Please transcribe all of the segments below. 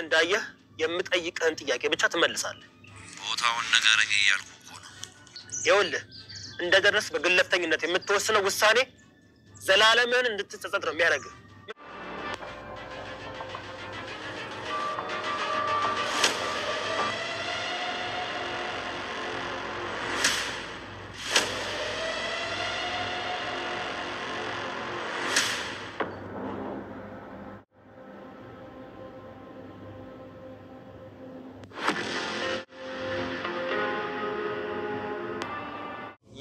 እንዳየህ የምጠይቅህን ጥያቄ ብቻ ትመልሳለህ ቦታውን ነገረኝ እያልኩ እኮ ነው ይኸውልህ እንደደረስ በግለፍተኝነት የምትወስነው ውሳኔ ዘላለምን እንድትጸጸት ነው የሚያደርግህ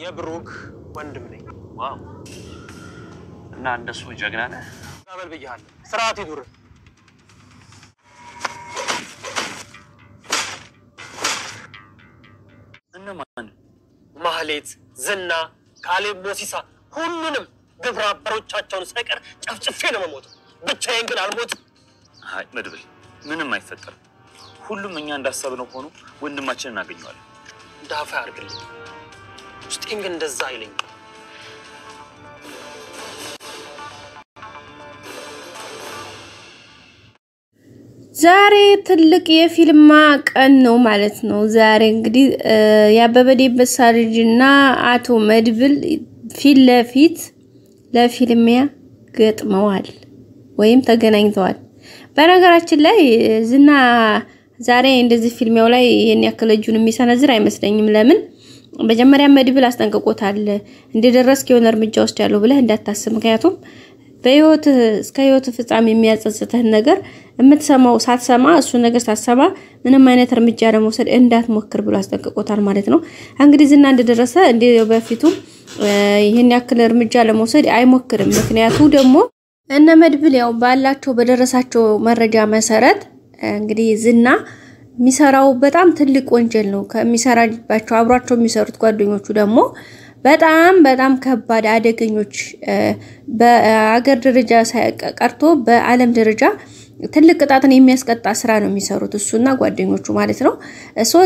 የብሩክ ወንድም ነኝ ዋው እና እንደሱ ጀግና ነህ ታበል በያለ ስርዓት ይዱር እነማን ማህሌት ዝና ካሌብ ሞሲሳ ሁሉንም ግብረ አበሮቻቸውን ሳይቀር ጨፍጭፌ ነው የምሞተው ብቻዬን ግን አልሞትም አይ መድብል ምንም አይፈጠርም ሁሉም እኛ እንዳሰብነው ሆኖ ወንድማችንን እናገኘዋለን ዳፋ አርግልኝ ውስጤን ግን እንደዛ አይለኝ ዛሬ ትልቅ የፊልም ቀን ነው ማለት ነው ዛሬ እንግዲህ ያበበ ደምሳ ልጅና አቶ መድብል ፊት ለፊት ለፊልሚያ ገጥመዋል ወይም ተገናኝተዋል በነገራችን ላይ ዝና ዛሬ እንደዚህ ፊልሚያው ላይ የኔ ያከለጁን የሚሰነዝር አይመስለኝም ለምን በመጀመሪያ መድብል አስጠንቅቆታል እንደደረስክ የሆነ እርምጃ ወስዳለሁ ብለህ እንዳታስብ ምክንያቱም በህይወት እስከ ህይወት ፍጻሜ የሚያጸጽተህ ነገር የምትሰማው ሳትሰማ እሱ ነገር ሳትሰማ ምንም አይነት እርምጃ ለመውሰድ እንዳትሞክር ብሎ አስጠንቅቆታል ማለት ነው እንግዲህ ዝና እንደደረሰ እንደ በፊቱ ይሄን ያክል እርምጃ ለመውሰድ አይሞክርም ምክንያቱ ደግሞ እነ መድብል ያው ባላቸው በደረሳቸው መረጃ መሰረት እንግዲህ ዝና ሚሰራው በጣም ትልቅ ወንጀል ነው ከሚሰራባቸው አብራቸው የሚሰሩት ጓደኞቹ ደግሞ በጣም ከባድ አደገኞች በአገር ደረጃ ሳይቀርቶ በዓለም ደረጃ ትልቅ ቅጣትን የሚያስቀጣ ስራ ነው የሚሰሩት እሱና ጓደኞቹ ማለት ነው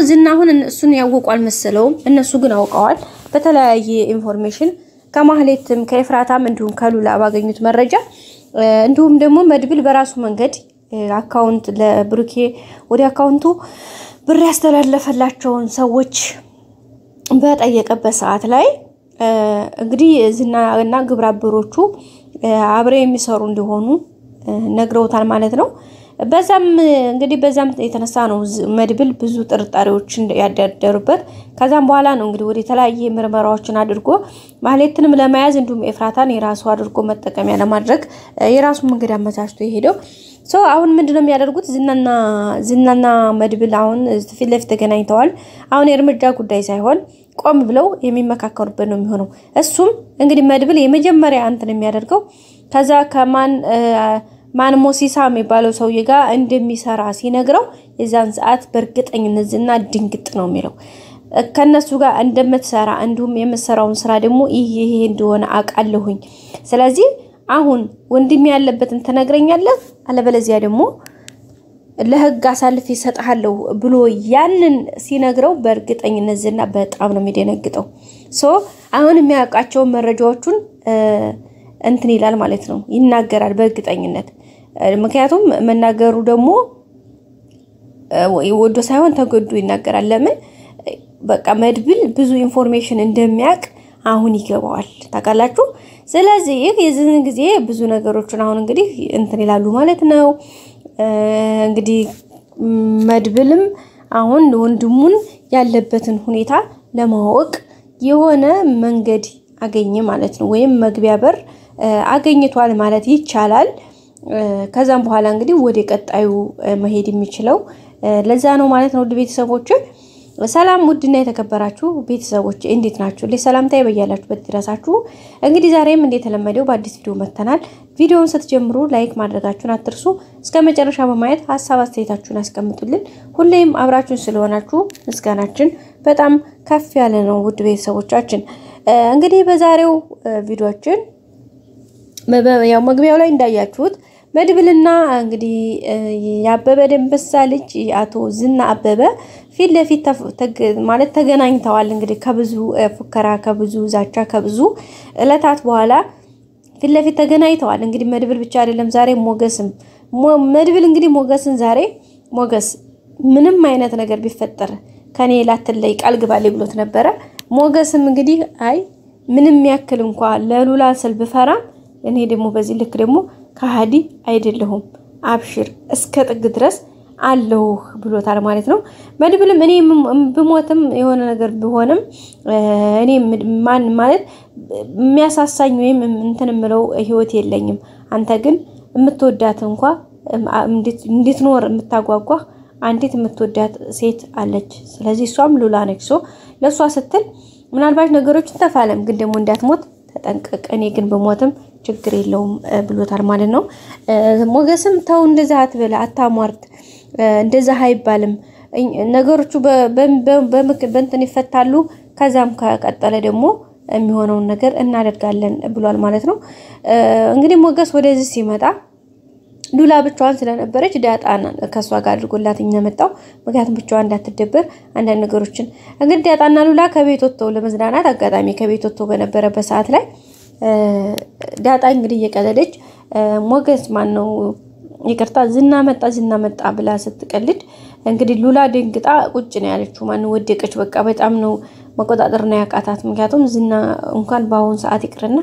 ዝና አሁን እሱን ያወቋል መሰለውም እነሱ ግን አውቀዋል በተለያየ ኢንፎርሜሽን ከማህሌትም ከኤፍራታም እንዲሁም ከሉላ ባገኙት መረጃ እንዲሁም ደግሞ መድብል በራሱ መንገድ አካውንት ለብሩኬ ወደ አካውንቱ ብር ያስተላለፈላቸውን ሰዎች በጠየቀበት ሰዓት ላይ እንግዲህ ዝናና ግብራብሮቹ አብረው የሚሰሩ እንደሆኑ ነግረውታል ማለት ነው በዛም እንግዲህ በዛም የተነሳ ነው መድብል ብዙ ጥርጣሬዎችን ያደረበት ከዛም በኋላ ነው እንግዲህ ወደ ተለያየ ምርመራዎችን አድርጎ ማህሌትንም ለማያዝ እንዲሁም ኤፍራታን የራሱ አድርጎ መጠቀሚያ ለማድረግ የራሱ መንገድ አመቻችቶ ይሄደው አሁን ምንድነው የሚያደርጉት ዝናና መድብል አሁን ፊት ለፊት ተገናኝተዋል አሁን የእርምጃ ጉዳይ ሳይሆን ቆም ብለው የሚመካከሩበት ነው የሚሆነው እሱም እንግዲህ መድብል የመጀመሪያ አንተን የሚያደርገው ከዛ ማን ሞሲሳ የሚባለው ሰውዬ ጋር እንደሚሰራ ሲነግረው የዛን ሰዓት በርግጠኝነት ዝና ድንግጥ ነው የሚለው ከነሱ ጋር እንደምትሰራ እንዲሁም የምትሰራውን ስራ ደግሞ ይሄ እንደሆነ አቃለሁኝ ስለዚህ አሁን ወንድም ያለበትን ተነግረኛለህ አለበለዚያ ደግሞ ለህግ አሳልፍ ይሰጣለው ብሎ ያንን ሲነግረው በርግጠኝነት ዝና በጣም ነው የሚደነግጠው አሁን የሚያውቃቸው መረጃዎቹን እንትን ይላል ማለት ነው ይናገራል በርግጠኝነት ምክንያቱም መናገሩ ደግሞ ወዶ ሳይሆን ተገዱ ይናገራል ለምን በቃ መድብል ብዙ ኢንፎርሜሽን እንደሚያውቅ አሁን ይገባዋል ታቃላችሁ ስለዚህ የዚህን ጊዜ ብዙ ነገሮችን አሁን እንግዲህ እንትን ይላሉ ማለት ነው እንግዲህ መድብልም አሁን ወንድሙን ያለበትን ሁኔታ ለማወቅ የሆነ መንገድ አገኘ ማለት ነው ወይም መግቢያ በር አገኝቷል ማለት ይቻላል ከዛም በኋላ እንግዲህ ወደ ቀጣዩ መሄድ የሚችለው ለዛ ነው ማለት ነው ቤተሰቦች ሰላም ውድና የተከበራችሁ ቤተሰቦች እንዴት ናችሁ ለሰላምታዬ በያላችሁበት ድረሳችሁ እንግዲህ ዛሬም እንደተለመደው በአዲስ ቪዲዮ መተናል ቪዲዮውን ስትጀምሩ ላይክ ማድረጋችሁን አትርሱ እስከመጨረሻ በማየት ሐሳብ አስተያየታችሁን አስቀምጡልን ሁሌም አብራችሁን ስለሆናችሁ ምስጋናችን በጣም ከፍ ያለ ነው ውድ ቤተሰቦቻችን እንግዲህ በዛሬው ቪዲዮአችን ያው መግቢያው ላይ እንዳያችሁት መድብልና እንግዲህ ያበበ ደምሳ ልጅ አቶ ዝና አበበ ፊት ለፊት ማለት ተገናኝተዋል እንግዲህ ከብዙ ፉከራ ከብዙ ዛቻ ከብዙ እለታት በኋላ ፊት ለፊት ተገናኝተዋል እንግዲህ መድብል ብቻ አይደለም ዛሬ ሞገስም መድብል እንግዲህ ሞገስን ዛሬ ሞገስ ምንም አይነት ነገር ቢፈጠር ከኔ ላትለይ ቃል ግባልኝ ብሎት ነበር ሞገስም እንግዲህ አይ ምንም ያክል እንኳን ለሉላ ስል ብፈራ እኔ ደግሞ በዚህ ልክ ደግሞ ከሃዲ አይደለሁም አብሽር እስከ ጥግ ድረስ አለው ብሎታል ማለት ነው መድብልም እኔ ብሞትም የሆነ ነገር ቢሆንም እኔ ማን ማለት የሚያሳሳኝ ወይም እንትን ምለው ህይወት የለኝም አንተ ግን የምትወዳት እንኳን እንድትኖር የምታጓጓ አንዲት የምትወዳት ሴት አለች ስለዚህ እሷም ሉላ ነች ለሷ ስትል ምናልባት ነገሮችን ተፋለም ግን ደግሞ እንዳትሞት ተጠንቀቅ እኔ ግን በሞትም ችግር የለውም ብሎታል ማለት ነው ሞገስም ተው እንደዛ አትበላ አታሟርት እንደዛ አይባልም ነገሮቹ በእንትን ይፈታሉ ከዛም ከቀጠለ ደግሞ የሚሆነው ነገር እናደርጋለን ብሏል ማለት ነው እንግዲህ ሞገስ ወደዚህ ሲመጣ ሉላ ብቻዋን ስለነበረች ዳጣና ከሷ ጋር አድርጎላትኛ መጣው ምክንያቱም ብቻዋን እንዳትደበር አንዳንድ ነገሮችን እንግዲህ ዳጣና ሉላ ከቤት ወጥተው ለመዝናናት አጋጣሚ ከቤት ወጥተው በነበረበት ሰዓት ላይ ዳጣ እንግዲህ እየቀለደች ሞገስ ማን ነው ይቅርታ ዝና መጣ ብላ ስትቀልድ እንግዲህ ሉላ ደንግጣ ቁጭ ነው ያለችው ማን ወደቀች በቃ በጣም ነው መቆጣጠር ነው ያቃታት ምክንያቱም ዝና እንኳን ባሁን ሰዓት ይቅርና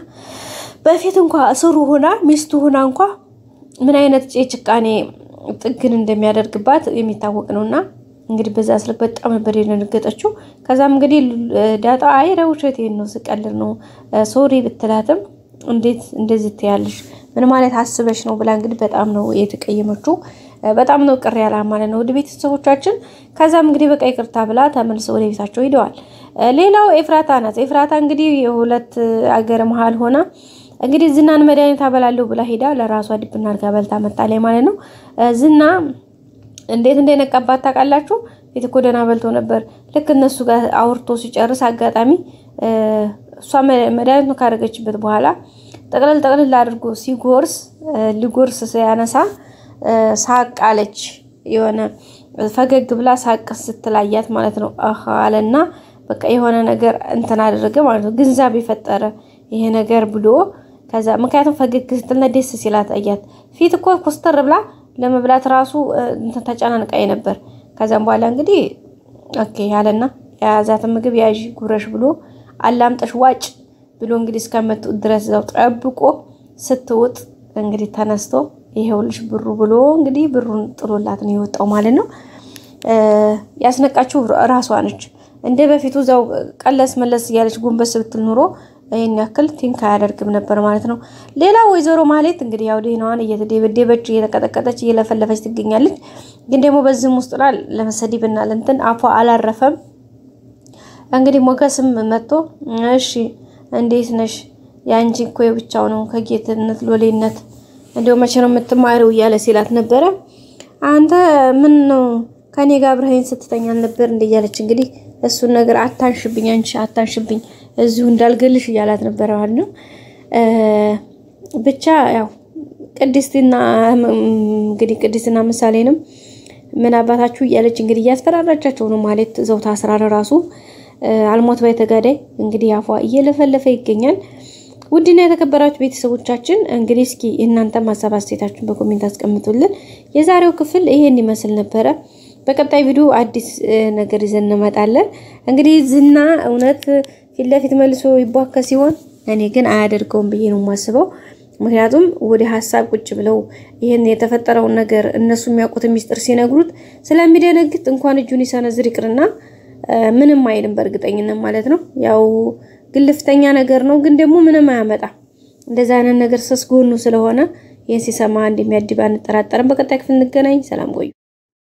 በፊት እንኳን እስሩ ሆና ሚስቱ ሆና እንኳን ምን አይነት ጭቃኔ ጥግን እንደሚያደርግባት የሚታወቅ ነውና እንግዲህ በዛ ስለ በጣም ነበር የነገጠችው ከዛም እንግዲህ ዳጣ አይረውሸቴን ነው ስቀልር ነው ሶሪ ብትላትም እንዴት እንደዚህ ትያለሽ ምን ማለት አስበሽ ነው ብላ እንግዲህ በጣም ነው የተቀየመችው በጣም ነው ቅር ያላ ማለት ነው ወደ ቤተሰቦቻችን ከዛም እንግዲህ በቃ ይቅርታ ብላ ተመልሰው ወደ ቤታቸው ሄደዋል ሌላው ኤፍራታ ናት ኤፍራታ እንግዲህ የሁለት አገር መሃል ሆና እንግዲህ ዝናን መድኃኒት አበላለሁ ብላ ሄዳ ለራሷ ዲፕና አርጋ በልታ መጣለይ ማለት ነው ዝና እንዴት እንደነቀባት ታቃላችሁ ቤትኮ ደና በልቶ ነበር ልክ እነሱ ጋር አውርቶ ሲጨርስ አጋጣሚ እሷ መድኃኒት ካረገችበት በኋላ ጠቅለል አድርጎ ሲጎርስ ሊጎርስ ሲያነሳ ሳቃለች የሆነ ፈገግ ብላ ሳቅ ስትላያት ማለት ነው አለና በቃ የሆነ ነገር እንትን አደረገ ማለት ነው ግንዛቤ ፈጠረ ይሄ ነገር ብሎ ከዛ ምክንያቱም ፈገግ ስትልና ደስ ሲላት አያት ፊት እኮ ኮስተር ብላ ለመብላት ራሱ እንትን ተጫናንቃይ ነበር ከዛም በኋላ እንግዲህ ኦኬ ያለና ያዛት ምግብ ያጂ ጉረሽ ብሎ አላምጠሽ ዋጭ ብሎ እንግዲህ እስከመጡ ድረስ ዘው ጠብቆ ስትውጥ እንግዲህ ተነስቶ ይሄውልሽ ብሩ ብሎ እንግዲህ ብሩን ጥሎላት ነው የወጣው ማለት ነው ያስነቃችሁ ራሷ ነች እንደ በፊቱ ዘው ቀለስ መለስ ያለች ጎንበስ ብትል ኑሮ ይሄን ያክል ቲንካ ያደርግም ነበር ማለት ነው ሌላው ወይዘሮ ማለት እንግዲህ ያው ዲናዋን እየተደበደበች እየተቀጠቀጠች እየለፈለፈች ትገኛለች ግን ደግሞ በዝም ውስጥ ለመሰዲብና ለንተን አፏ አላረፈም እንግዲህ ሞገስም መጥቶ እሺ እንዴት ነሽ ያንቺ እኮ የብቻው ነው ከጌትነት ሎሌነት እንደው መቼ ነው የምትማሪው ያለ ሲላት ነበር አንተ ምን ነው ከኔ ጋር ብርሃን ስትተኛል ነበር እንደያለች እንግዲህ እሱን ነገር አታንሽብኝ አንቺ አታንሽብኝ እዚሁ እንዳልገልሽ ይያላት ነበር ማለት ነው ብቻ ያው ቅድስትና እንግዲህ ቅድስትና ምሳሌንም ምን አባታችሁ ያለች እንግዲህ ያስፈራራቻቸው ነው ማለት ዘውታ አስራራ ራሱ አልሞት ባይ ተጋዳይ እንግዲህ አፏ እየለፈለፈ ይገኛል ውድና የተከበራችሁ ቤተሰቦቻችን እንግዲህ እስኪ እናንተ ማሳብ አስተያየታችሁን በኮሜንት አስቀምጡልን የዛሬው ክፍል ይሄን ይመስል ነበር በቀጣይ ቪዲዮ አዲስ ነገር ይዘን እንመጣለን እንግዲህ ዝና እውነት ፊትለፊት መልሶ ይቧካ ሲሆን እኔ ግን አያደርገውም ብዬ ነው ማስበው ምክንያቱም ወደ ሐሳብ ቁጭ ብለው ይሄን የተፈጠረው ነገር እነሱ የሚያውቁት ሚስጥር ሲነግሩት ስለሚደነግጥ እንኳን እጁን ይሰነዝር ይቅርና ምንም አይልም በርግጠኝነት ማለት ነው ያው ግልፍተኛ ነገር ነው ግን ደግሞ ምንም አያመጣ እንደዛ አይነት ነገር ሰስጎኑ ስለሆነ ይሄን ሲሰማ እንደሚያድባ እንጠራጠረን በቀጣይ ክፍል እንገናኝ ሰላም ቆዩ